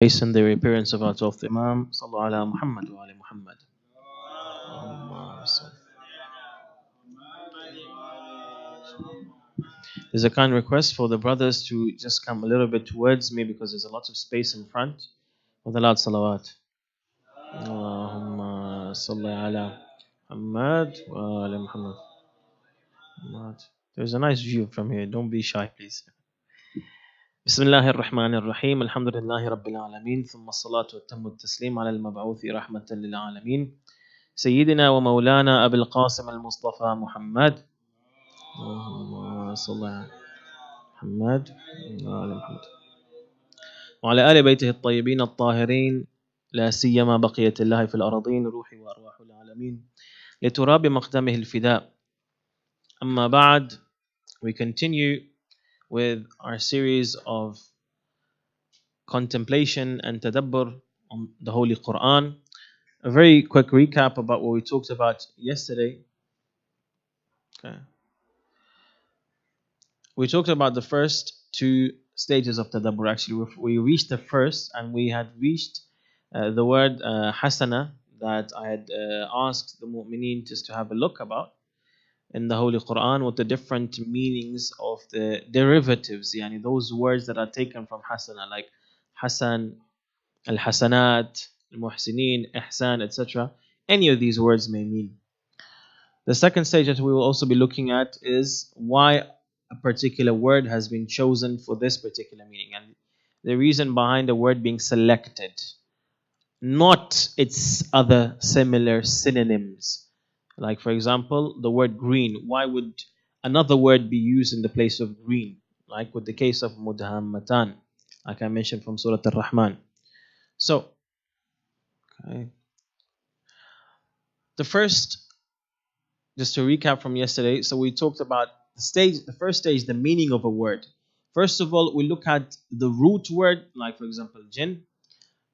Based on the appearance of our 12th Imam, Sallu ala Muhammad wa ala Muhammad. There's a kind request for the brothers to just come a little bit towards me because there's a lot of space in front. With a loud salawat. Allahumma salli ala Muhammad wa ala Muhammad. There's a nice view from here. Don't be shy, please. بسم الله الرحمن الرحيم الحمد لله رب العالمين ثم الصلاة والتم التسليم على المبعوث رحمة للعالمين سيدنا ومولانا أبي القاسم المصطفى محمد اللهم صل على محمد وعلى محمد وعلى آل بيته الطيبين الطاهرين لا سيما بقية الله في الأرضين روحي وأرواح العالمين لتراب مقدمه الفداء أما بعد. We continue with our series of contemplation and tadabbur on the Holy Quran. A very quick recap about what we talked about yesterday. Okay. We talked about the first two stages of tadabbur. Actually, we reached the first, and we had reached the word hasana that I had asked the mu'mineen just to have a look about in the Holy Quran, with the different meanings of the derivatives, yani those words that are taken from hasana, like hasan, al-hasanat, al-muhsinin, ihsan, etc. Any of these words may mean. The second stage that we will also be looking at is why a particular word has been chosen for this particular meaning, and the reason behind the word being selected, not its other similar synonyms. Like, for example, the word green. Why would another word be used in the place of green? Like with the case of mudhammatan, like I mentioned from Surah Al-Rahman. So, okay. The first, just to recap from yesterday, so we talked about the first stage, the meaning of a word. First of all, we look at the root word, like for example, jinn,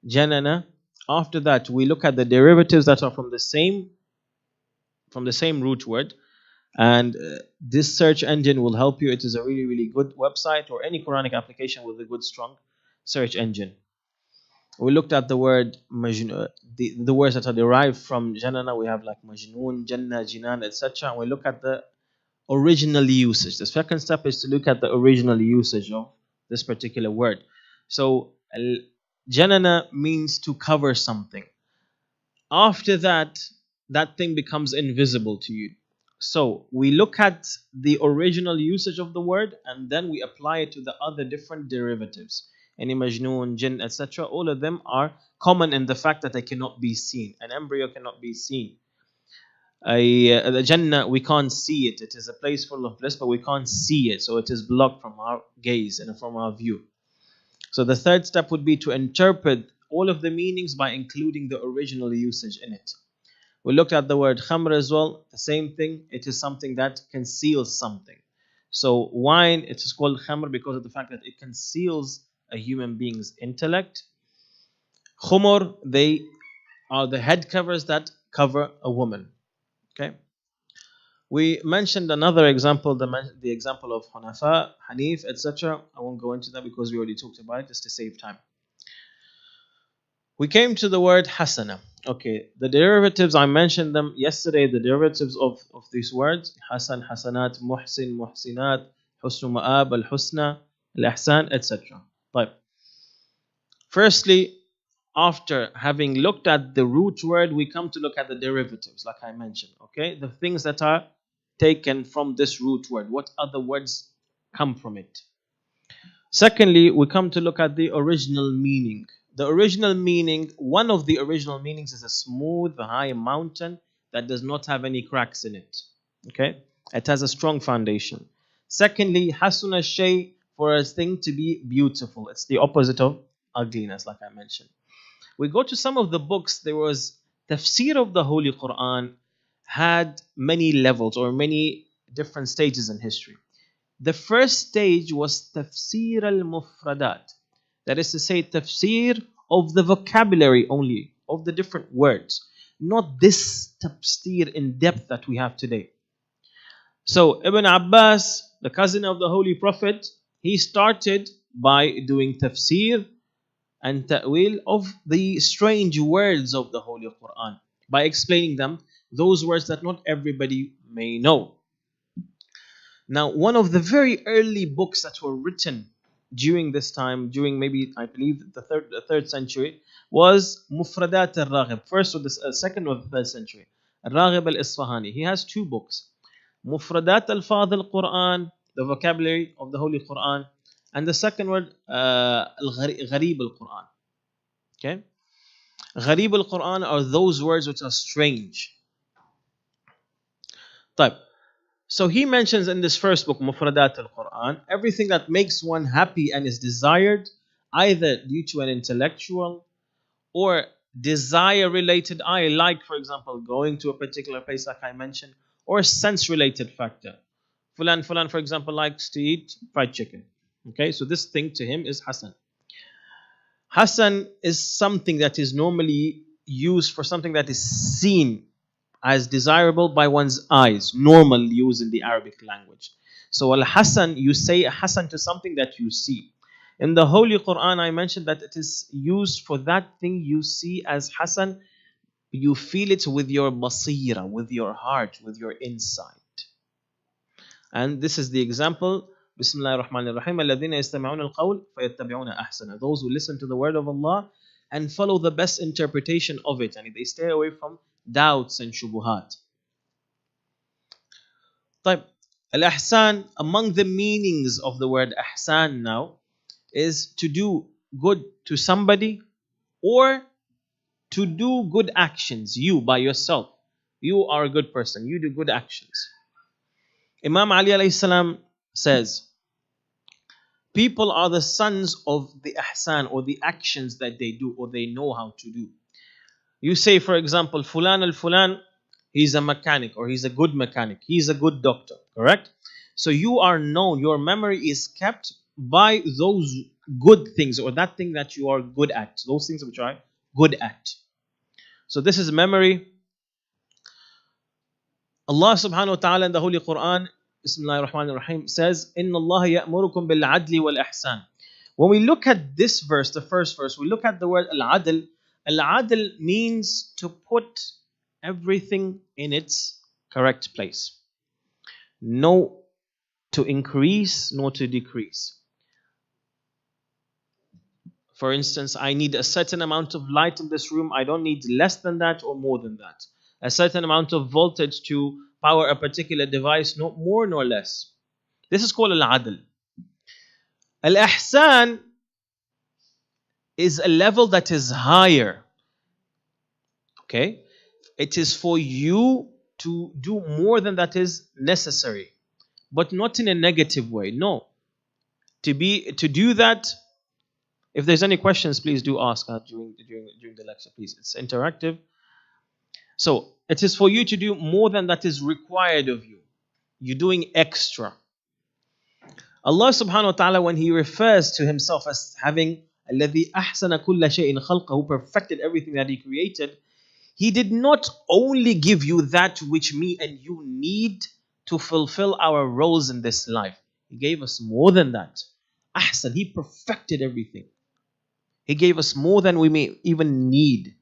janana. After that, we look at the derivatives that are from the same root word, and this search engine will help you. It is a really, really good website, or any Quranic application with a good, strong search engine. We looked at the word majnoon, the words that are derived from janana. We have like majnoon, jannah, jinan, etc. And we look at the original usage. The second step is to look at the original usage of this particular word. So janana means to cover something. After that, that thing becomes invisible to you. So we look at the original usage of the word, and then we apply it to the other different derivatives. Any majnoon, jinn, etc. All of them are common in the fact that they cannot be seen. An embryo cannot be seen. The Jannah, we can't see it. It is a place full of bliss, but we can't see it. So it is blocked from our gaze and from our view. So the third step would be to interpret all of the meanings by including the original usage in it. We looked at the word khamr as well. The same thing. It is something that conceals something. So wine, it is called khamr because of the fact that it conceals a human being's intellect. Khumur, they are the head covers that cover a woman. Okay. We mentioned another example, the example of Hunafa, Hanif, etc. I won't go into that because we already talked about it, just to save time. We came to the word hasana. Okay, the derivatives, I mentioned them yesterday, the derivatives of these words: hasan, hasanat, muhsin, muhsinat, husnu ma'ab, al-husna, al-ihsan, etc. But firstly, after having looked at the root word, we come to look at the derivatives, like I mentioned. Okay, the things that are taken from this root word. What other words come from it? Secondly, we come to look at the original meaning. The original meaning, one of the original meanings is a smooth, high mountain that does not have any cracks in it. Okay? It has a strong foundation. Secondly, hasuna shay, for a thing to be beautiful. It's the opposite of ugliness, like I mentioned. We go to some of the books, there was tafsir of the Holy Quran had many levels or many different stages in history. The first stage was tafsir al-mufradat. That is to say, tafsir of the vocabulary only, of the different words. Not this tafsir in depth that we have today. So Ibn Abbas, the cousin of the Holy Prophet, he started by doing tafsir and ta'wil of the strange words of the Holy Quran by explaining them, those words that not everybody may know. Now, one of the very early books that were written during this time, during maybe I believe the third century, was Mufradat al-Raghib, first or the second or the third century. Al-Raghib al-Isfahani. He has two books: Mufradat al-Fadl Quran, the vocabulary of the Holy Quran, and the second word, Gharib al-Quran. Okay? Gharib al-Quran are those words which are strange. Type. So he mentions in this first book, Mufradat al-Quran, everything that makes one happy and is desired, either due to an intellectual or desire-related, like, for example, going to a particular place like I mentioned, or sense-related factor. Fulan, for example, likes to eat fried chicken. Okay, so this thing to him is Hasan. Hasan is something that is normally used for something that is seen as desirable by one's eyes, normal use in the Arabic language. So al-Hasan, you say Hasan to something that you see. In the Holy Quran, I mentioned that it is used for that thing you see as Hasan. You feel it with your basira, with your heart, with your insight. And this is the example. Bismillah ar-Rahman ar-Rahim. الَّذِينَ يَسْتَمِعُونَ الْقَوْلَ فَيَتَّبِعُونَ أَحْسَنَ. Those who listen to the word of Allah and follow the best interpretation of it. And they stay away from doubts and shubuhat. Type. Al-Ihsan, among the meanings of the word Ihsan now, is to do good to somebody or to do good actions. You by yourself. You are a good person. You do good actions. Imam Ali alayhi salam says, people are the sons of the ihsan, or the actions that they do or they know how to do. You say, for example, Fulan al-Fulan, he's a mechanic or he's a good mechanic. He's a good doctor, correct? So you are known, your memory is kept by those good things or that thing that you are good at. Those things which are good at. So this is memory. Allah subhanahu wa ta'ala in the Holy Quran, Bismillah ar-Rahman ar-Rahim, says, إِنَّ اللَّهَ يَأْمُرُكُمْ بِالْعَدْلِ وَالْإِحْسَانِ. When we look at this verse, the first verse, we look at the word al-adl. Al-adl means to put everything in its correct place. No to increase, nor to decrease. For instance, I need a certain amount of light in this room. I don't need less than that or more than that. A certain amount of voltage to power a particular device, no more nor less. This is called al-adl. Al-ihsan is a level that is higher. Okay? It is for you to do more than that is necessary, but not in a negative way. No. To do that, if there's any questions, please do ask during the lecture, please. It's interactive. So, it is for you to do more than that is required of you. You're doing extra. Allah subhanahu wa ta'ala, when He refers to Himself as having الَّذِي أَحْسَنَ كُلَّ شَيْءٍ خَلْقَهُ, who perfected everything that He created, He did not only give you that which me and you need to fulfill our roles in this life. He gave us more than that. Ahsan, He perfected everything. He gave us more than we may even need.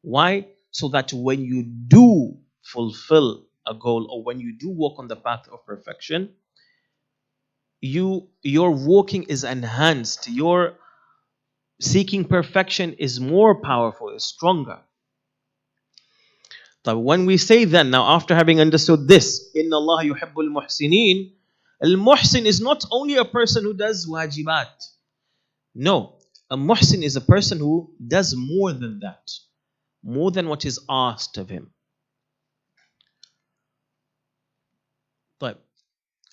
Why? So that when you do fulfill a goal or when you do walk on the path of perfection, your walking is enhanced. Your seeking perfection is more powerful, is stronger. So when we say then, now after having understood this, Inna Allah yuhibbul muhsinin, al-muhsin is not only a person who does wajibat. No, a muhsin is a person who does more than that. More than what is asked of him. But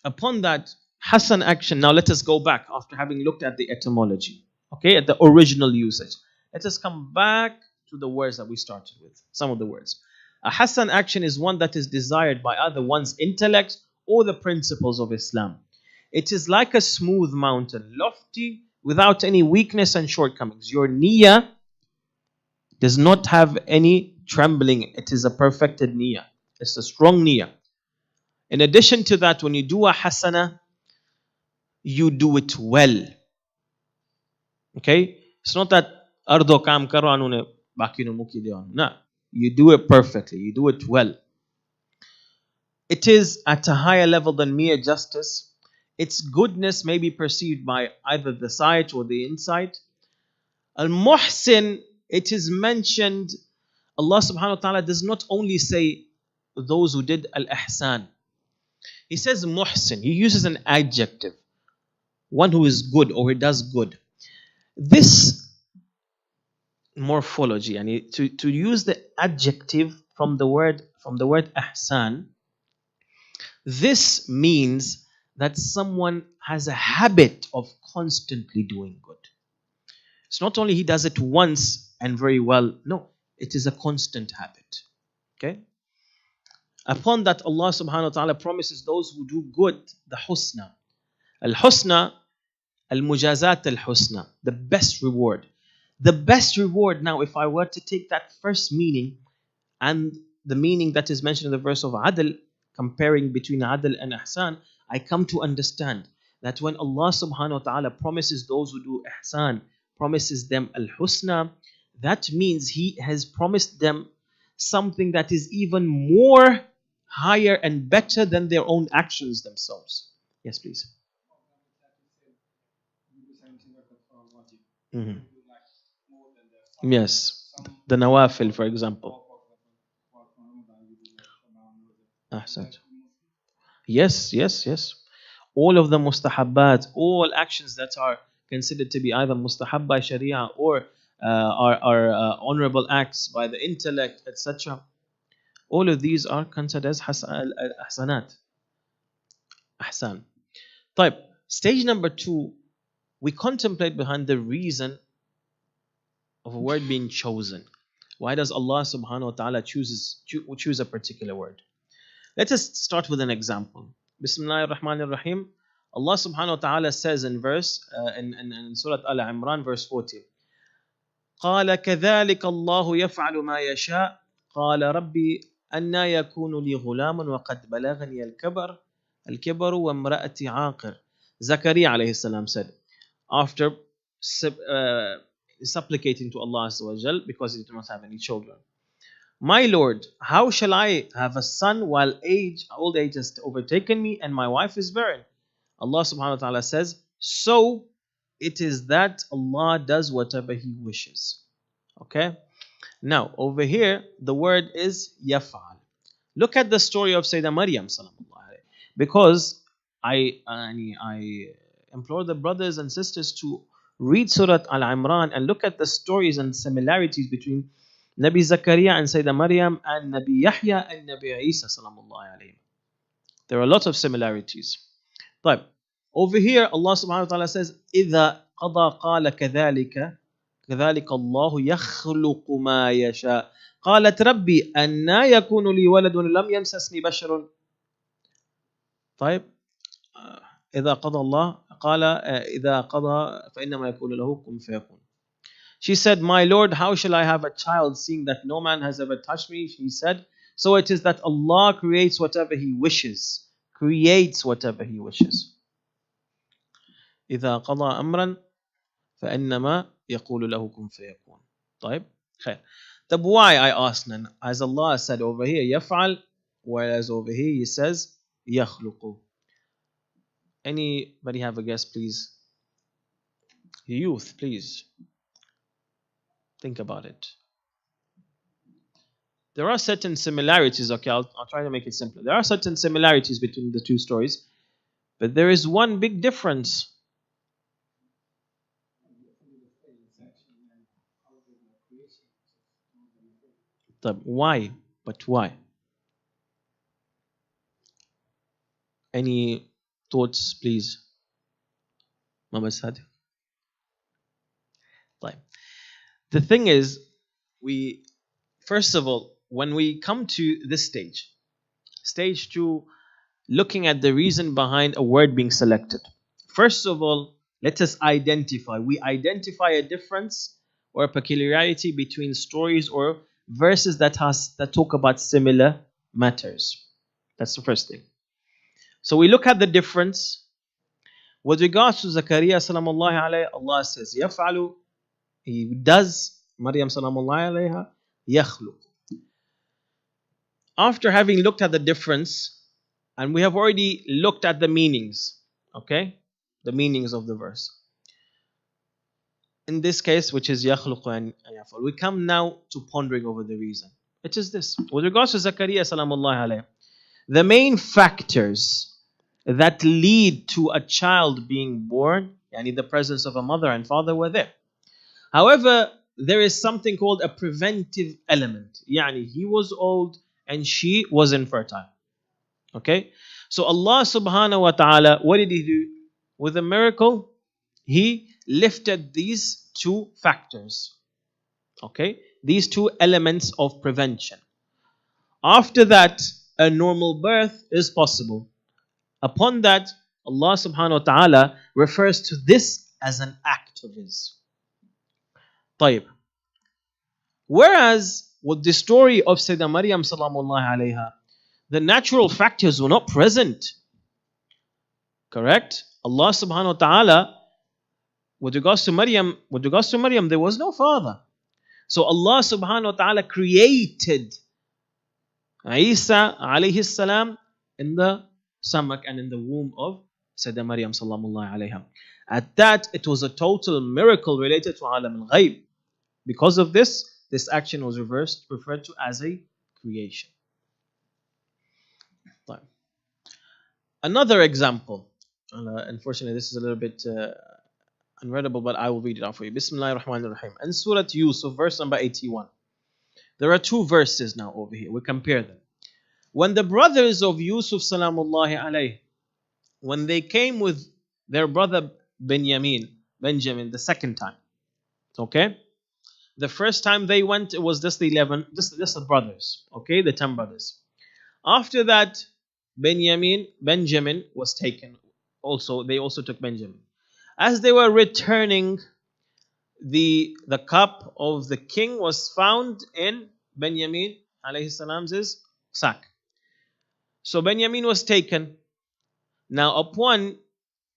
upon that Hasan action, now let us go back after having looked at the etymology. Okay, at the original usage. Let us come back to the words that we started with. Some of the words. A Hasan action is one that is desired by either one's intellect or the principles of Islam. It is like a smooth mountain, lofty, without any weakness and shortcomings. Your niyyah does not have any trembling. It is a perfected niyyah. It's a strong niyyah. In addition to that, when you do a hasana, you do it well. Okay? It's not that Ardo kam karo anune bakino muki de on. No, you do it perfectly. You do it well. It is at a higher level than mere justice. Its goodness may be perceived by either the sight or the insight. Al-Muhsin, it is mentioned, Allah subhanahu wa ta'ala does not only say those who did Al-Ihsan. He says Muhsin. He uses an adjective. One who is good or who does good. This morphology, and to use the adjective from the word Ihsan, this means that someone has a habit of constantly doing good. It's not only he does it once and very well. No, it is a constant habit. Okay? Upon that, Allah subhanahu wa ta'ala promises those who do good the husna. Al-husna, al-mujazat al-husna, the best reward. The best reward, now, if I were to take that first meaning and the meaning that is mentioned in the verse of adl, comparing between adl and ihsan, I come to understand that when Allah subhanahu wa ta'ala promises those who do ihsan, promises them al-husna, that means He has promised them something that is even more higher and better than their own actions themselves. Yes, please. Mhm. Yes, the nawafil, for example. Ahsant. Yes, yes, yes. All of the mustahabbat, all actions that are considered to be either mustahab by sharia or are honorable acts by the intellect, etc. All of these are considered as ahsanat. Ahsan. Type. Stage number 2, we contemplate behind the reason of a word being chosen. Why does Allah subhanahu wa ta'ala choose a particular word? Let us start with an example. Bismillahir Rahmanir Rahim. Allah subhanahu wa ta'ala says in Surah Al-Imran, verse 40. قال كذلك الله يفعل ما يشاء قال ربي أنى يكون لي غلام وقد بلغني الكبر وامرأتي عاقر. Zakaria alayhi salam said, after supplicating to Allah Azza wa Jal because he did not have any children, my Lord, how shall I have a son while old age has overtaken me and my wife is barren? Allah subhanahu wa ta'ala says, so it is that Allah does whatever He wishes. Okay? Now, over here, the word is yaf'al. Look at the story of Sayyidah Maryam, because I implore the brothers and sisters to read Surah Al-Imran and look at the stories and similarities between Nabi Zakaria and Sayyidah Maryam and Nabi Yahya and Nabi Isa. There are a lot of similarities. But over here, Allah subhanahu wa ta'ala says, إِذَا قَضَى قَالَ كَذَلِكَ اللَّهُ يَخْلُقُ مَا يَشَاءُ قالت ربي أَنَّا يكون لي ولد لم يمسسني بشر. طيب إذا قضى الله قال إذا قضى فإنما يقول له كن فيكون. She said, my Lord, how shall I have a child seeing that no man has ever touched me? She said, so it is that Allah creates whatever He wishes. Creates whatever He wishes. إذا قضى أمرا فإنما يقول له كن فيكون. طيب خير. The why I ask then, as Allah said over here يفعل, whereas over here He says يخلق. Anybody have a guess, please? Youth, please. Think about it. There are certain similarities. Okay, I'll try to make it simpler. There are certain similarities between the two stories, but there is one big difference. Why? But why? Any thoughts, please? Mama Sad. The thing is, first of all, when we come to this stage 2, looking at the reason behind a word being selected. First of all, let us identify. We identify a difference or a peculiarity between stories or verses that talk about similar matters. That's the first thing. So we look at the difference. With regards to Zakaria, Allah says, يَفْعَلُ He does, Maryam salamullahi alayha, yakhluq. After having looked at the difference, and we have already looked at the meanings, okay? The meanings of the verse. In this case, which is yakhluq and yaf'al, we come now to pondering over the reason. It is this. With regards to Zakaria salamullahi alayhi, the main factors that lead to a child being born, yani the presence of a mother and father, were there. However, there is something called a preventive element. Yani he was old and she was infertile. Okay? So Allah subhanahu wa ta'ala, what did He do? With a miracle, He lifted these two factors. Okay? These two elements of prevention. After that, a normal birth is possible. Upon that, Allah subhanahu wa ta'ala refers to this as an act of His. طيب. Whereas with the story of Sayyidah Maryam salamullahi alayha, the natural factors were not present. Correct? Allah subhanahu wa ta'ala, with regards to Maryam, there was no father. So Allah subhanahu wa ta'ala created Isa alayhi salam in the stomach and in the womb of Sayyidah Maryam salamullahi alayha. At that, it was a total miracle related to alam al-ghayb. Because of this action was referred to as a creation. Another example. Unfortunately, this is a little bit unreadable, but I will read it out for you. Bismillahir Rahmanir Rahim. And Surah Yusuf, verse number 81. There are two verses now over here. We compare them. When the brothers of Yusuf salamullahi alayhi, when they came with their brother Benjamin, the second time. Okay? The first time they went, it was just the 11, just the brothers. Okay? The 10 brothers. After that, Benjamin was taken. They also took Benjamin. As they were returning, the cup of the king was found in Benjamin alayhi salam's sack. So Benjamin was taken. Now upon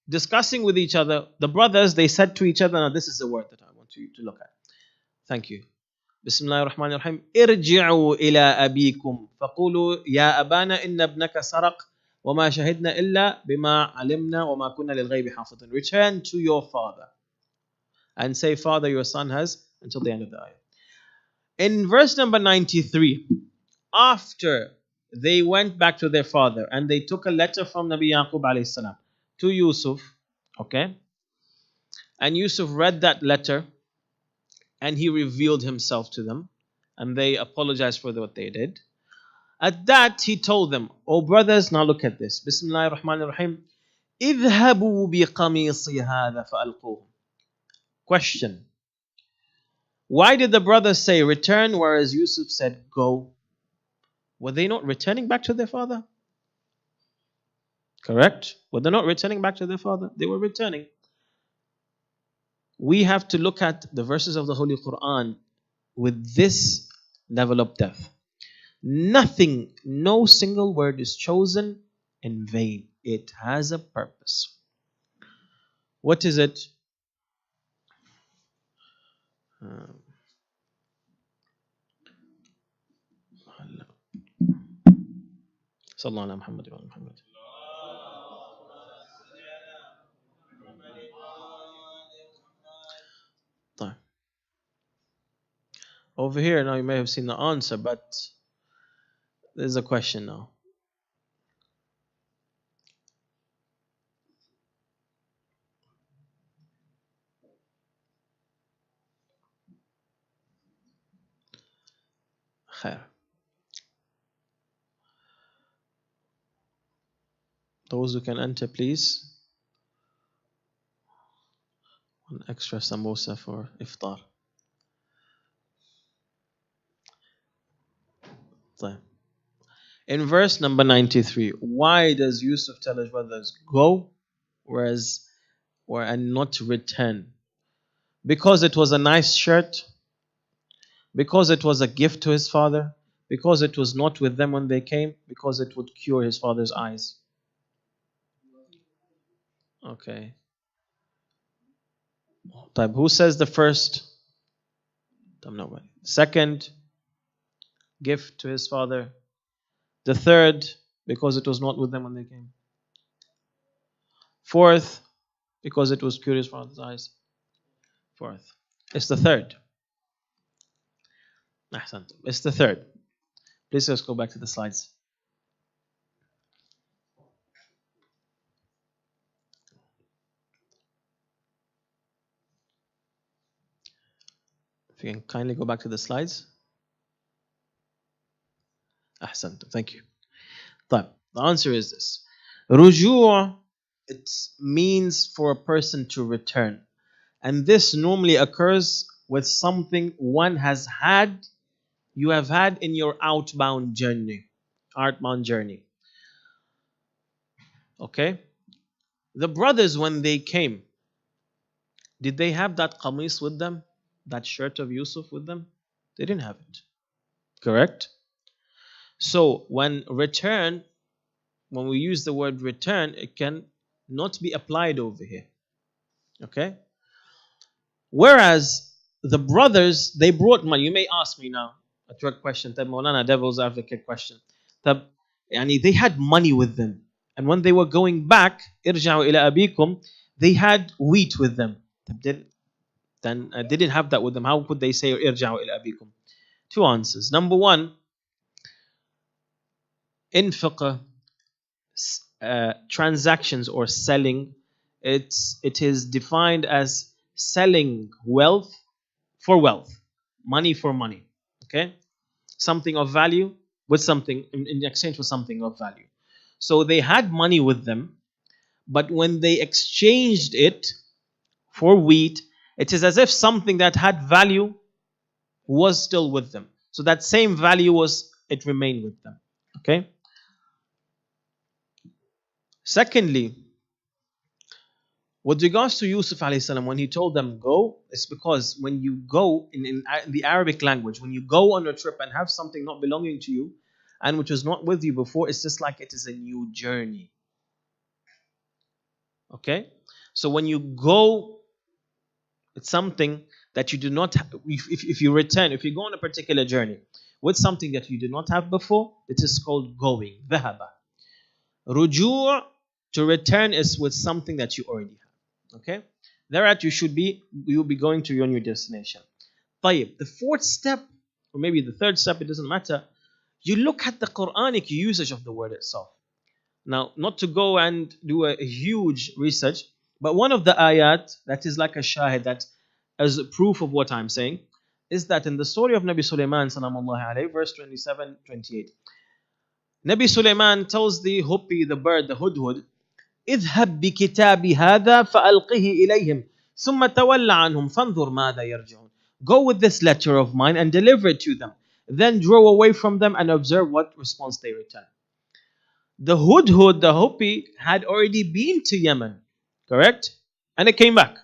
discussing with each other, the brothers, they said to each other, now this is the word that I want you to look at. Thank you. Bismillahir Rahmanir Rahim. Irji'u ila abikum faqulu ya abana inna ibnaka saraq wa ma shahidna illa bima alimna wa ma kunna lil ghaibi hafidun. Return to your father and say, Father, your son has, until the end of the ayah. In verse number 93, after they went back to their father and they took a letter from Nabi Yaqub alayhi salam to Yusuf, okay, and Yusuf read that letter and he revealed himself to them and they apologized for what they did. At that, he told them, oh brothers, now look at this. Bismillahir Rahmanir Rahim. اذهبوا بقميصي هذا فألقوه. Question. Why did the brothers say return, whereas Yusuf said go? Were they not returning back to their father? Correct? Were they not returning back to their father? They were returning. We have to look at the verses of the Holy Quran with this level of depth. Nothing, no single word is chosen in vain. It has a purpose. What is it? Sallallahu ala Muhammad wa Muhammad. Over here now you may have seen the answer, but there's a question now. Khair. Those who can enter, please. One extra samosa for iftar. In verse number 93, why does Yusuf tell his brothers go, and not return? Because it was a nice shirt, because it was a gift to his father, because it was not with them when they came, because it would cure his father's eyes. Okay. Who says the first? Nobody. Second, gift to his father. The third, because it was not with them when they came. Fourth, because it was curious for his eyes. Fourth. It's the third. Ahsant. It's the third. Please let's go back to the slides. If you can kindly go back to the slides. Ahsant. Thank you. طيب. The answer is this. رجوع, it means for a person to return. And this normally occurs with something one has had, you have had in your outbound journey. Okay? The brothers, when they came, did they have that qamis with them? That shirt of Yusuf with them? They didn't have it. Correct? So when we use the word return, it can not be applied over here. Okay? Whereas the brothers, they brought money. You may ask me now a trick question, Maulana, devil's advocate question. They had money with them. And when they were going back, irja'u ila abikum, they had wheat with them. Then they didn't have that with them. How could they say irja'u ila abikum? Two answers. Number one, in fiqh, transactions or selling, it is defined as selling wealth for wealth, money for money. Okay, something of value with something in exchange for something of value. So they had money with them, but when they exchanged it for wheat, it is as if something that had value was still with them. So that same value it remained with them. Okay. Secondly, with regards to Yusuf alayhi salam, when he told them go, it's because when you go in the Arabic language, when you go on a trip and have something not belonging to you and which was not with you before, it's just like it is a new journey. Okay? So when you go, it's something that you do not have. If you return, if you go on a particular journey with something that you did not have before, it is called going. Dhahaba. Rujuu, to return, is with something that you already have. Okay? Thereat you'll be going to your new destination. طيب, the fourth step, or maybe the third step, it doesn't matter. You look at the Quranic usage of the word itself. Now, not to go and do a huge research, but one of the ayat that is like a shahid, that as a proof of what I'm saying, is that in the story of Nabi Sulaiman, salamullahi alayhi, verse 27, 28. Nabi Sulaiman tells the huppy, the bird, the hudhud, اذهب بكتابي هذا فألقه إليهم ثم تولى عنهم فانظر ماذا يرجعون. Go with this letter of mine and deliver it to them. Then draw away from them and observe what response they return. The hudhud, the huppy, had already been to Yemen, correct? And it came back.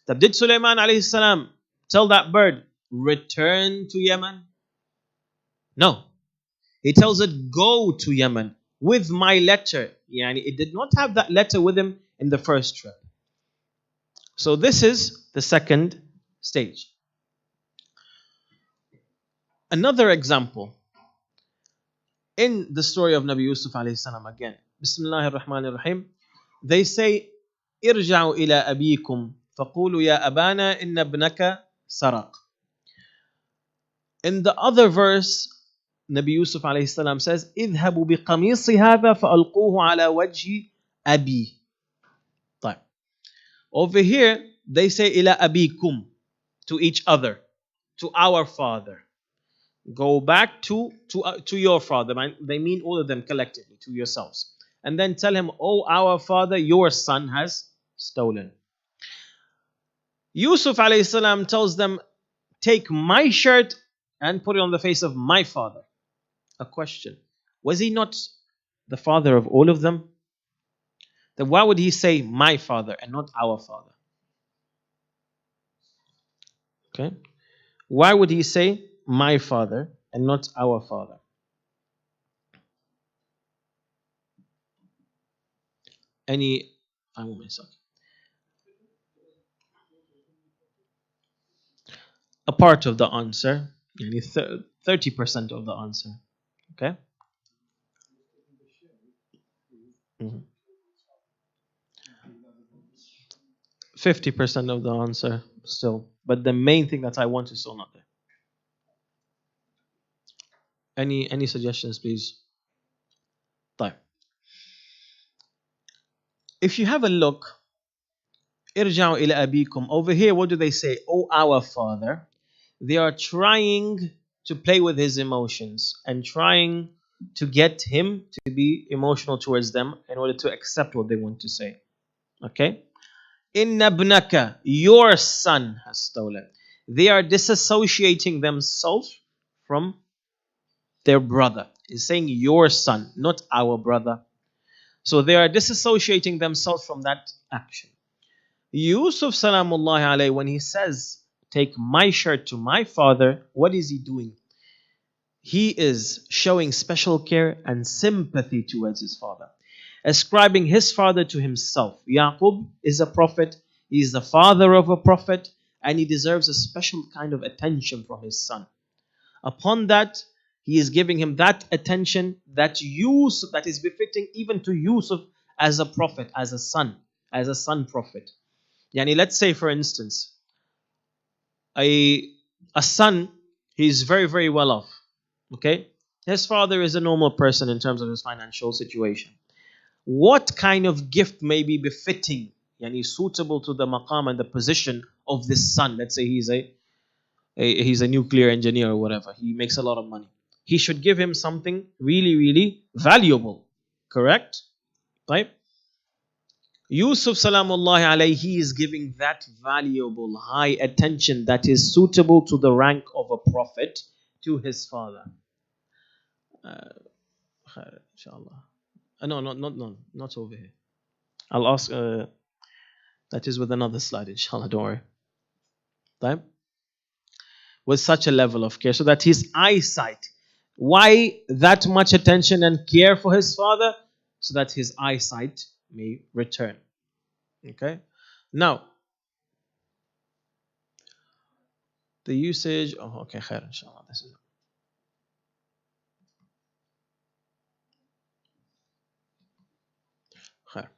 Did Sulaiman alayhi salam tell that bird, return to Yemen? No. He tells it, go to Yemen with my letter. Yani it did not have that letter with him in the first trip. So this is the second stage. Another example, in the story of Nabi Yusuf alayhi salam again. Bismillahir Rahmanir Rahim. They say, irja'u ila abikum faqulu ya abana inna ibnaka saraq. In the other verse, Nabi Yusuf alayhi salam says, اذهبوا بقميصي هذا فألقوه على وجه أبي. طيب. Over here, they say إلى أبيكم, to each other, to our father. Go back to your father. They mean all of them collectively, to yourselves. And then tell him, oh, our father, your son has stolen. Yusuf alayhi salam tells them, take my shirt and put it on the face of my father. A question. Was he not the father of all of them? Then why would he say my father and not our father? Okay. Why would he say my father and not our father? Any a part of the answer, yani 30% of the answer. Okay? Mhm. 50% of the answer still. But the main thing that I want is still not there. Any suggestions, please? طيب. If you have a look, ارجعوا إلى أبيكم. Over here, what do they say? Oh, our father. They are trying to play with his emotions and trying to get him to be emotional towards them in order to accept what they want to say. Okay? Inna ibnaka, your son has stolen. They are disassociating themselves from their brother. He's saying your son, not our brother. So they are disassociating themselves from that action. Yusuf Salamullahi alayhi, when he says, take my shirt to my father, what is he doing? He is showing special care and sympathy towards his father, ascribing his father to himself. Yaqub is a prophet, he is the father of a prophet, and he deserves a special kind of attention from his son. Upon that, he is giving him that attention that is befitting even to Yusuf as a prophet, as a son prophet. Yani, let's say, for instance, a son, he's very, very well off. Okay? His father is a normal person in terms of his financial situation. What kind of gift may be befitting, yani suitable to the maqam and the position of this son? Let's say he's a nuclear engineer or whatever. He makes a lot of money. He should give him something really, really valuable. Correct? Right? Yusuf Salamullahi alayhi, he is giving that valuable, high attention that is suitable to the rank of a prophet to his father. Inshallah. No, not over here. I'll ask. That is with another slide, inshallah. Don't worry. Right? With such a level of care, so that his eyesight. Why that much attention and care for his father? So that his eyesight may return. Okay. Now, the usage. Oh, okay, khair, inshallah. This is. Khair.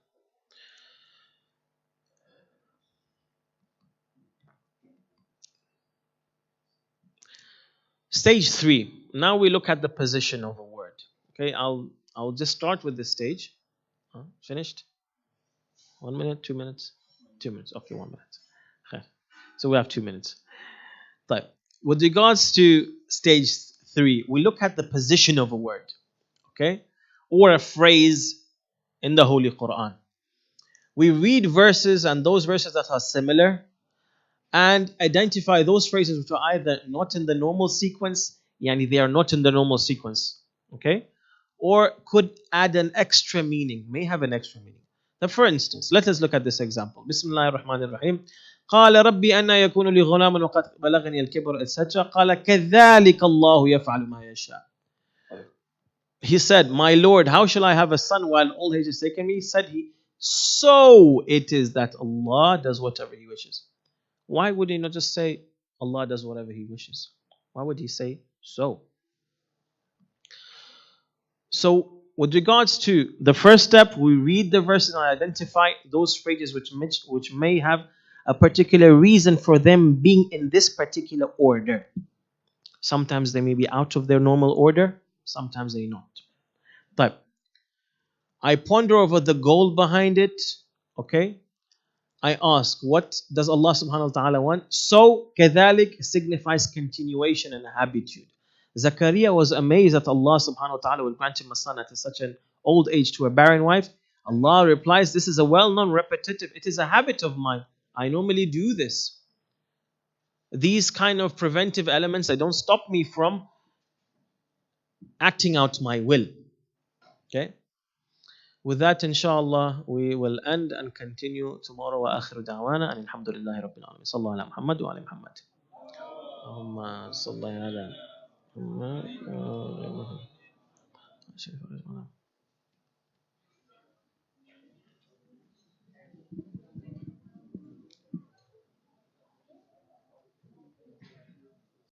Stage 3. Now we look at the position of a word. Okay, I'll just start with this stage. Finished? 1 minute, 2 minutes? 2 minutes. Okay, 1 minute. Okay. So we have 2 minutes. But with regards to stage 3, we look at the position of a word. Okay? Or a phrase in the Holy Quran. We read verses and those verses that are similar and identify those phrases which are either not in the normal sequence, yani they are not in the normal sequence, okay, or could add an extra meaning, may have an extra meaning. Now, for instance, let us look at this example. Bismillah ar-Rahman ar-Rahim. قال ربي أن يكون لي غلام وقد بلغني الكبر etc. قال كذلك الله يفعل ما يشاء. He said, my Lord, how shall I have a son while old age is taken me? Said he, so it is that Allah does whatever He wishes. Why would he not just say, Allah does whatever He wishes? Why would he say so? So, with regards to the first step, we read the verses and identify those phrases which may have a particular reason for them being in this particular order. Sometimes they may be out of their normal order, sometimes they not. But I ponder over the goal behind it, okay? I ask, what does Allah subhanahu wa ta'ala want? So, كذلك signifies continuation and habitude. Zakaria was amazed that Allah subhanahu wa ta'ala will grant him a son at such an old age to a barren wife. Allah replies, this is a well-known repetitive, it is a habit of mine. I normally do this. These kind of preventive elements, they don't stop me from acting out my will. Okay? With that, inshallah, we will end and continue tomorrow. Wa akhiru da'wana and alhamdulillahi rabbil alamin. Sallallahu ala Muhammad wa ala Muhammad. Allahumma salli ala Muhammad.